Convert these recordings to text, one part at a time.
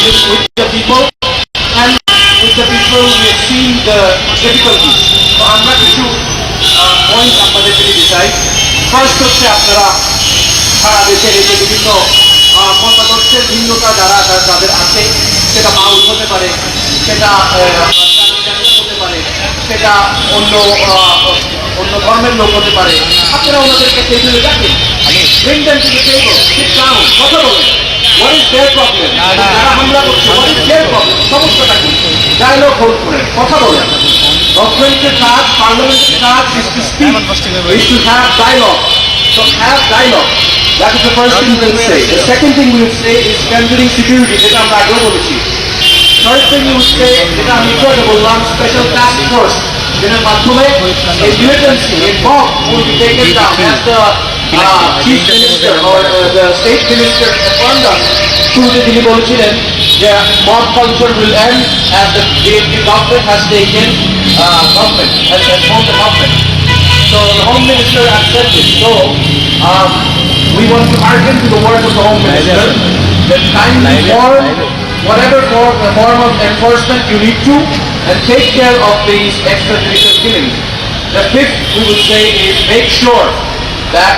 with the people, and with the people we have seen the difficulties. So আমরা কিছু point আপনাদেরকে দিতে চাই। ফার্স্ট হচ্ছে আপনারা সারা দেশের এই যে বিভিন্ন মতাদর্শের ভিন্নতা যাদের আছে, সেটা মাউল হতে পারে, সেটা হতে পারে, সেটা অন্য ধর্মের লোক হতে পারে, আপনারা ওনাদেরকে টেবিলে ডাকেন, bring them to the table, sit down, কথা বলেন, what is their problem, যারা হামলা করছে what is their problem, সমস্যাটা কি, ডায়লগ হোল্ড করেন, কথা বলেন। গভর্নমেন্টের কাজ, পার্লামেন্টের কাজ is to speak, is to have dialogue, so have dialogue. That is the first thing we will say. The second thing we will say is strengthening security, যেটা আমরা আগেও বলেছি। Third thing we will say, যেটা আমি একটু বললাম, special task force, যেটার মাধ্যমে a militancy, a mob will be taken down as the chief minister or the state minister informed us. শুরুতে তিনি বলেছিলেন যে mob culture will end as the government has taken government, has formed the government. So the Home Minister has said this. So we want to hearken to the word of the Home Minister that kindly form whatever form of enforcement you need to and take care of these extrajudicial killings. The fifth we will say is make sure that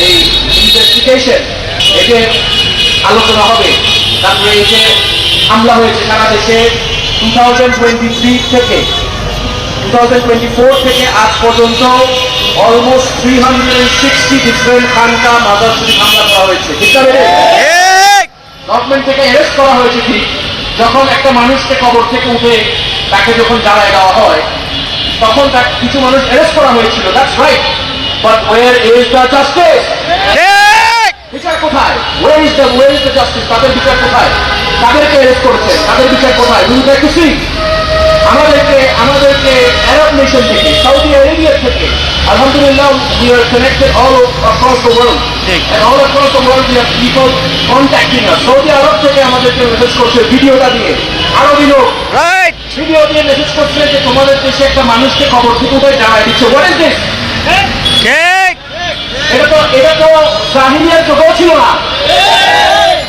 a investigation এতে আলোচনা হবে। তারপরে এই যে হামলা হয়েছে সারা দেশে 2023 থেকে 2024 থেকে আজ পর্যন্ত অলমোস্ট 360 ডিফারেন্ট খানকা মাজার শরীফ হামলা করা হয়েছে। ঠিক আছে, গভর্নমেন্ট থেকে অ্যারেস্ট করা হয়েছে ঠিক, যখন একটা মানুষকে কবর থেকে উঠে তাকে যখন জ্বালায় দেওয়া হয় তখন তাকে কিছু মানুষ অ্যারেস্ট করা হয়েছিল, that's right, but where is the justice? বিচার কোথায়? Where is the justice? তাদের বিচার কোথায়? তাদেরকে অ্যারেস্ট করেছে, তাদের বিচার কোথায়? We would like to see. আমাদেরকে আরব নেশন থেকে, সৌদি আরেবিয়া থেকে, alhamdulillah we are connected all across the world, and all across the world we have people contacting us. Saudi Arab থেকে আমাদেরকে মেসেজ করছে ভিডিওটা দিয়ে, আরবি লোক ভিডিও দিয়ে মেসেজ করছে যে তোমাদের দেশে একটা মানুষকে কবর থেকে উঠে জানাই দিচ্ছে। What is this? এটা তো জাহিলিয়ার যুগও ছিল না,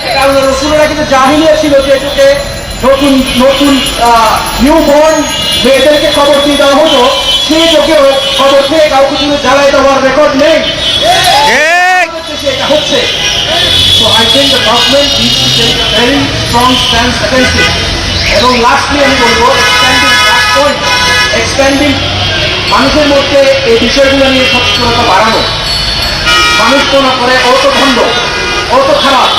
এটা আল্লাহর রাসূলের কিন্তু জাহিলিয়া ছিল, যে এটাকে নতুন নিউ বর্ন মেয়েদেরকে খবর দিয়ে দেওয়া হতো, সেই যুগে খবর থেকে কাউকে কিন্তু জ্বালাই দেওয়ার রেকর্ড নেই, এটা হচ্ছে। So I think the government needs to take a very strong stance against it. এবং লাস্টলি আমি বলবো এক্সপ্যান্ডিং মানুষের মধ্যে এই বিষয়গুলো নিয়ে সচেতনতা বাড়ানো। মানুষ তো না করে ও তো ভণ্ড, ও তো খারাপ,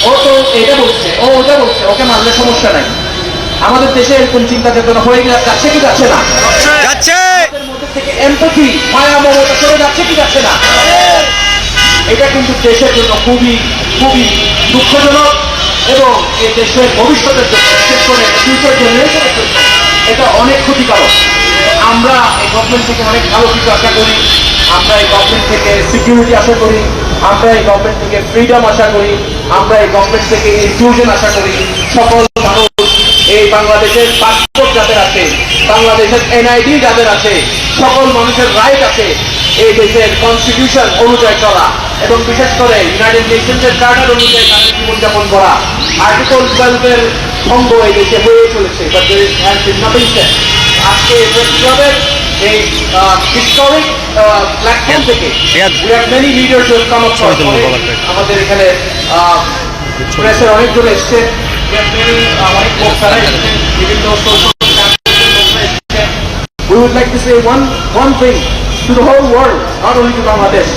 ও তো এটা বলছে, ও ওটা বলছে, ওকে মানলে সমস্যা নাই। আমাদের দেশে এরকম চিন্তা চেতনা হয়ে যাচ্ছে কি যাচ্ছে না? আমাদের মধ্যে থেকে এমপ্যাথি, মায়া মমতা চলে যাচ্ছে কি যাচ্ছে না? এটা কিন্তু দেশের জন্য খুবই খুবই দুঃখজনক এবং এই দেশের ভবিষ্যতের জন্য, বিশেষ করে ফিউচার জেনারেশনের জন্য এটা অনেক ক্ষতিকারক। আমরা এই গভর্নমেন্ট থেকে অনেক ভালো কিছু আশা করি, আমরা এই গভর্নমেন্ট থেকে সিকিউরিটি আশা করি, আমরা এই গভর্নমেন্ট থেকে ফ্রিডম আশা করি, আমরা এই গভর্নমেন্ট থেকে ইনক্লুশন আশা করি। সকল মানুষ, এই বাংলাদেশের পাসপোর্ট যাদের আছে, বাংলাদেশের এনআইডি যাদের আছে, সকল মানুষের রাইট আছে এই দেশের কনস্টিটিউশন অনুযায়ী চলা এবং বিশেষ করে ইউনাইটেড নেশনসের চার্টার অনুযায়ী তাদের জীবনযাপন করা। আর্টিকেল 12 এর ভঙ্গ এই দেশে হয়ে চলেছে, but there is nothing said. আজকে প্রেস ক্লাবের এই হিস্টোরিক প্ল্যাটফর্ম থেকে we have many leaders who have come up for আমাদের এখানে প্রেসের অনেকজন এসছে, অনেক বক্তারা এসেছেন, বিভিন্ন social. We would like to say one thing to the whole world, not only to Bangladesh.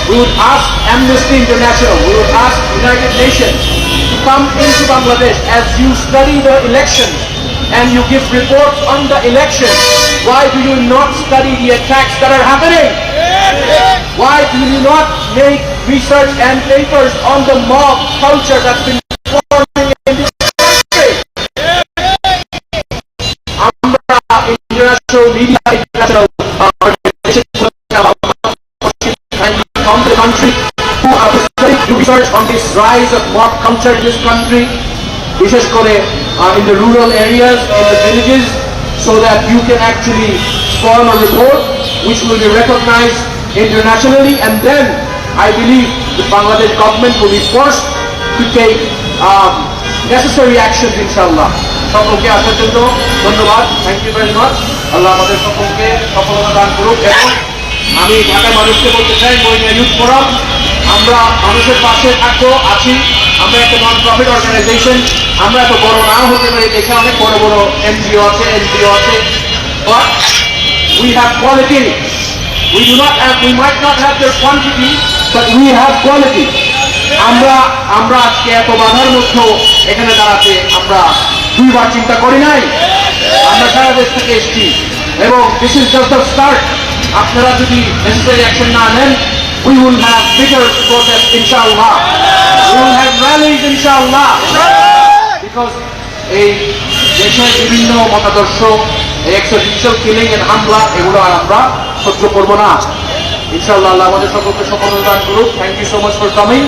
We would ask Amnesty International, we would ask United Nations to come into Bangladesh as you study the elections and you give reports on the elections. Why do you not study the attacks that are happening? Why do you not make research and papers on the mob culture that's been forming in this country? International media, international organizations from the country who are studying research on this rise of mob culture in this country, বিশেষ করে in the rural areas, in the villages, so that you can actually form a report which will be recognized internationally, and then I believe the Bangladesh government will be forced to take necessary actions ইনশাআল্লাহ। সকলকে আসার জন্য ধন্যবাদ, thank you very much. আল্লাহ আমাদের সকলকে সফলতা দান করুক। এবং আমি ঢাকার মানুষকে বলতে চাই, মহিলা ইউথ ফোরাম আমরা মানুষের পাশে থাকবো, আছি। আমরা একটা নন প্রফিট অর্গানাইজেশন। আমরা এত বড় নাও হতে পারি দেখে, অনেক বড় বড় এনজিও আছে, এনজিও আছে, but we have quality. We do not have, we might not have their quantity, but we have quality. আমরা আজকে এত বাধার মধ্যেও এখানে দাঁড়াতে আমরা দুইবার চিন্তা করি নাই। আমরা সারা দেশ থেকে এসেছি এবং this is just the start. আপনারা যদি নেসেসারি অ্যাকশন না নেন, we will have bigger protests inshallah. We will have rallies inshallah. Because এই দেশের বিভিন্ন মতাদর্শ, এক্সট্রাজুডিশিয়াল কিলিং এন্ড হামলা, এগুলো আর আমরা সহ্য করবো না ইনশাআল্লাহ। আল্লাহ আমাদের সকলকে সফলতা দান করুক। Thank you so much for coming.